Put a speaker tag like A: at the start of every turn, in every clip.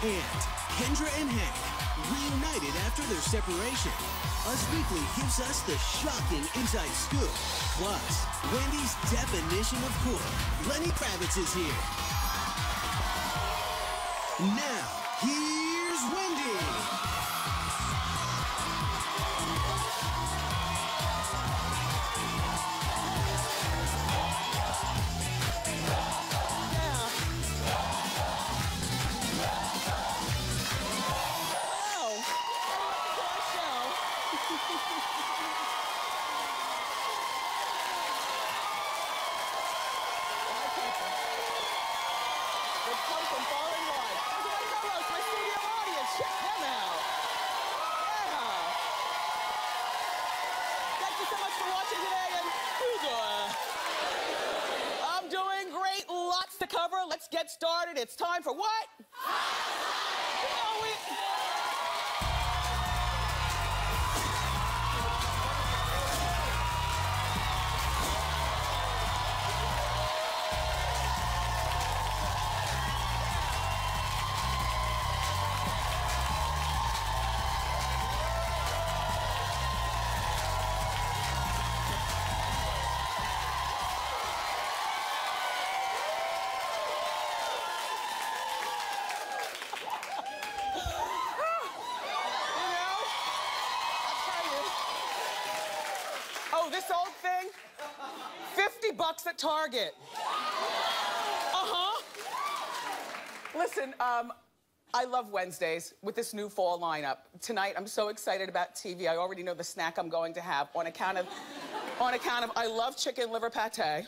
A: And Kendra and Hank, reunited after their separation. Us Weekly gives us the shocking inside scoop. Plus, Wendy's definition of cool. Lenny Kravitz is here. Now, here's Wendy.
B: To cover. Let's get started. It's time for what? This old thing, $50 at Target. Listen, I love Wednesdays with this new fall lineup. Tonight, I'm so excited about TV. I already know the snack I'm going to have on account of I love chicken liver pate,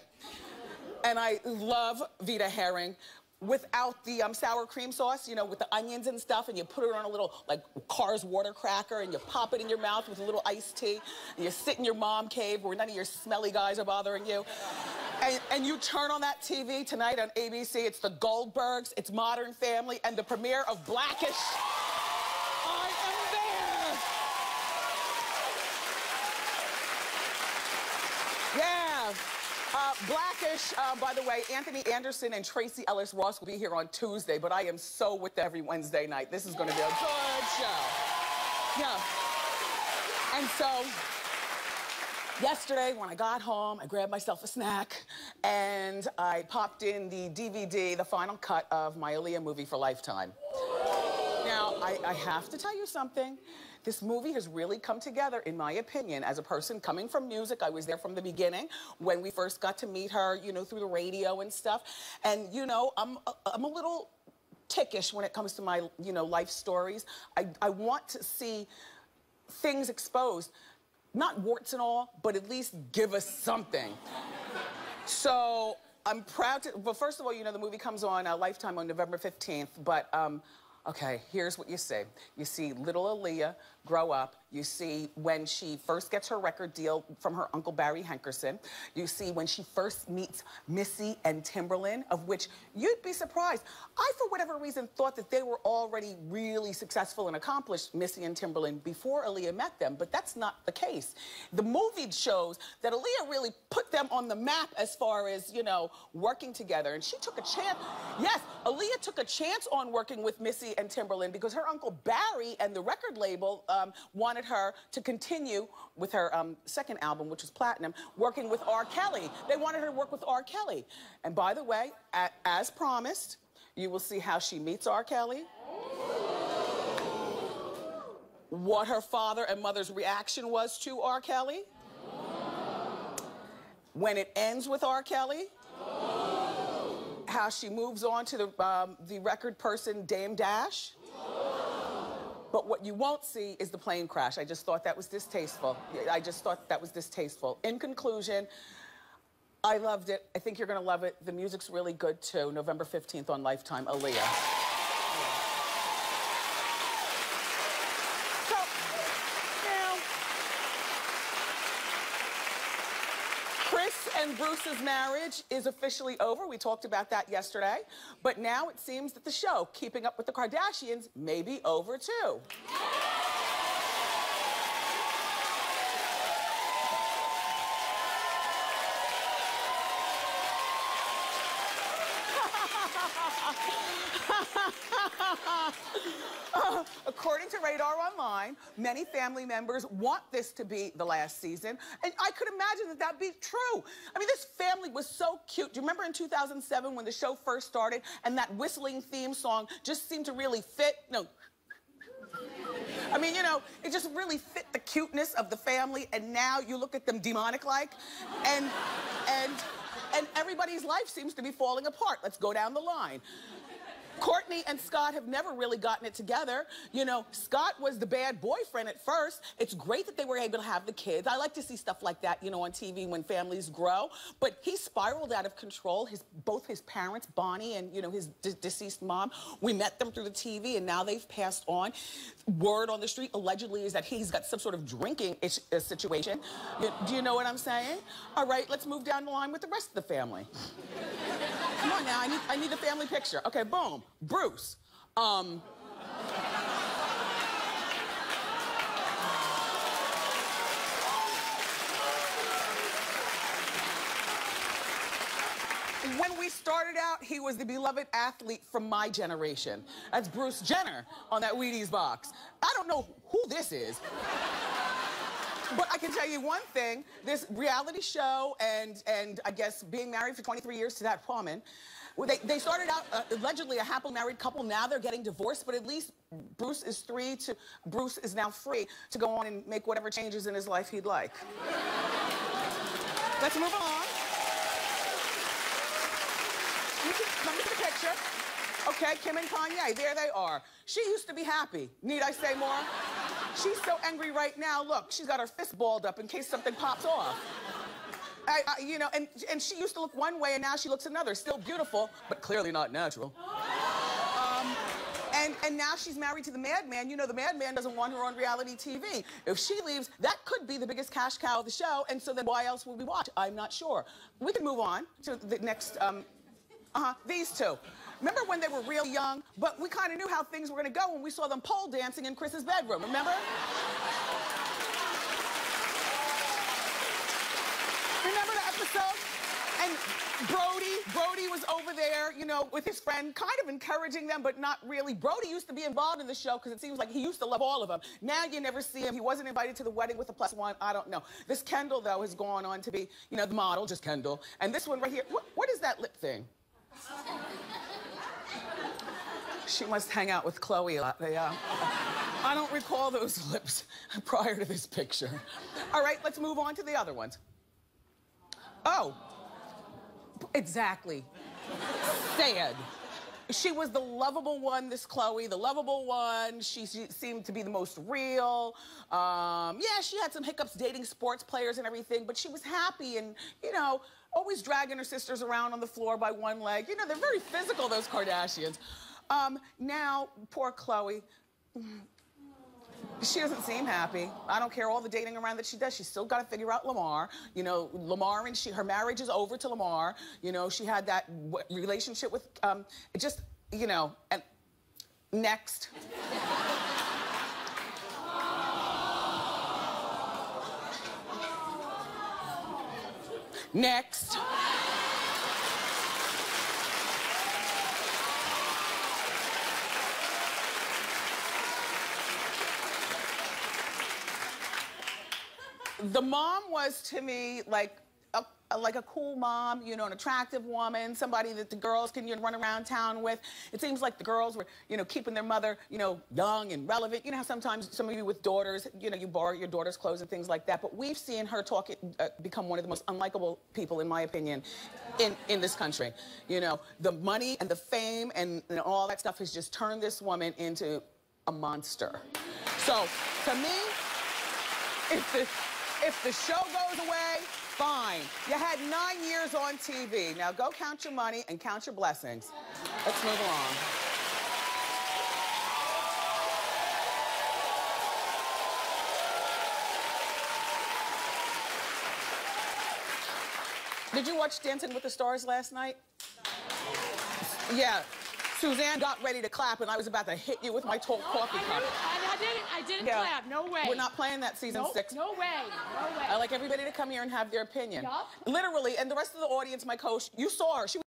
B: and I love Vita herring. Without the sour cream sauce, you know, with the onions and stuff, and you put it on a little, like, Cars water cracker, and you pop it in your mouth with a little iced tea, and you sit in your mom cave where none of your smelly guys are bothering you. And you turn on that TV tonight on ABC, it's the Goldbergs, it's Modern Family, and the premiere of Blackish. I am there! Yeah. Blackish, by the way, Anthony Anderson and Tracy Ellis Ross will be here on Tuesday, but I am so with every Wednesday night. This is going to be a good show. Yeah. And so, yesterday when I got home, I grabbed myself a snack, and I popped in the DVD, the final cut of my Aaliyah movie for Lifetime. Now, I have to tell you something. This movie has really come together, in my opinion, as a person coming from music. I was there from the beginning when we first got to meet her, you know, through the radio and stuff. And, you know, I'm a little tickish when it comes to my, you know, life stories. I want to see things exposed. Not warts and all, but at least give us something. So I'm proud to, well, first of all, you know, the movie comes on Lifetime on November 15th, but okay, here's what you see. You see little Aaliyah grow up. You see when she first gets her record deal from her uncle Barry Hankerson. You see when she first meets Missy and Timberland, of which you'd be surprised. I, for whatever reason, thought that they were already really successful and accomplished, Missy and Timberland, before Aaliyah met them, but that's not the case. The movie shows that Aaliyah really put them on the map as far as, you know, working together, and she took a chance. Yes, Aaliyah took a chance on working with Missy and Timberland because her uncle Barry and the record label wanted her to continue with her second album, which was platinum, working with R. Kelly. They wanted her to work with R. Kelly. And by the way, as promised, you will see how she meets R. Kelly, what her father and mother's reaction was to R. Kelly, when it ends with R. Kelly, how she moves on to the record person, Dame Dash. But what you won't see is the plane crash. I just thought that was distasteful. I just thought that was distasteful. In conclusion, I loved it. I think you're gonna love it. The music's really good too. November 15th on Lifetime, Aaliyah. Chris and Bruce's marriage is officially over. We talked about that yesterday. But now it seems that the show, Keeping Up with the Kardashians, may be over too. are online. Many family members want this to be the last season, and I could imagine that that'd be true. I mean, this family was so cute. Do you remember in 2007 when the show first started and that whistling theme song just seemed to really fit? No. I mean, you know, it just really fit the cuteness of the family, and now you look at them demonic-like, and everybody's life seems to be falling apart. Let's go down the line. Courtney and Scott have never really gotten it together. You know, Scott was the bad boyfriend at first. It's great that they were able to have the kids. I like to see stuff like that, you know, on TV when families grow. But he spiraled out of control. Both his parents, Bonnie and, you know, his deceased mom, we met them through the TV, and now they've passed on. Word on the street allegedly is that he's got some sort of drinking situation. Do you know what I'm saying? All right, let's move down the line with the rest of the family. Come on now, I need the family picture. Okay, boom. Bruce. When we started out, he was the beloved athlete from my generation. That's Bruce Jenner on that Wheaties box. I don't know who this is. But I can tell you one thing, this reality show and I guess being married for 23 years to that woman, they started out allegedly a happily married couple. Now they're getting divorced, but at least Bruce is now free to go on and make whatever changes in his life he'd like. Let's move on. You can come to the picture. Okay, Kim and Kanye, there they are. She used to be happy. Need I say more? She's so angry right now. Look, she's got her fist balled up in case something pops off. You know, and she used to look one way, and now she looks another. Still beautiful, but clearly not natural. And now she's married to the madman. You know, the madman doesn't want her on reality TV. If she leaves, that could be the biggest cash cow of the show, and so then why else would we watch? I'm not sure. We can move on to the next, these two. Remember when they were real young, but we kind of knew how things were going to go when we saw them pole dancing in Chris's bedroom, remember? Remember the episode? And Brody was over there, you know, with his friend, kind of encouraging them, but not really. Brody used to be involved in the show because it seems like he used to love all of them. Now you never see him. He wasn't invited to the wedding with a +1. I don't know. This Kendall, though, has gone on to be, you know, the model, just Kendall. And this one right here, what is that lip thing? She must hang out with Chloe a lot. I don't recall those lips prior to this picture. All right, let's move on to the other ones. Oh, exactly. Sad. She was the lovable one, this Chloe, the lovable one. She seemed to be the most real. Yeah, she had some hiccups dating sports players and everything, but she was happy and, you know, always dragging her sisters around on the floor by one leg. You know, they're very physical, those Kardashians. Now, poor Chloe, she doesn't seem happy. I don't care all the dating around that she does. She's still got to figure out Lamar. You know, Lamar and her marriage is over to Lamar. You know, she had that relationship with, just, you know, and next. Next. The mom was, to me, like a cool mom, you know, an attractive woman, somebody that the girls can, you know, run around town with. It seems like the girls were, you know, keeping their mother, you know, young and relevant. You know how sometimes some of you with daughters, you know, you borrow your daughter's clothes and things like that. But we've seen her become one of the most unlikable people, in my opinion, in this country. You know, the money and the fame and all that stuff has just turned this woman into a monster. So, to me, if the show goes away, fine. You had 9 years on TV. Now go count your money and count your blessings. Let's move along. Did you watch Dancing with the Stars last night? Yeah. Suzanne got ready to clap, and I was about to hit you with my coffee cup.
C: I didn't clap. No way.
B: We're not playing that season 6.
C: No way. No way.
B: I like everybody to come here and have their opinion.
C: Yup.
B: Literally, and the rest of the audience, my coach, you saw her. She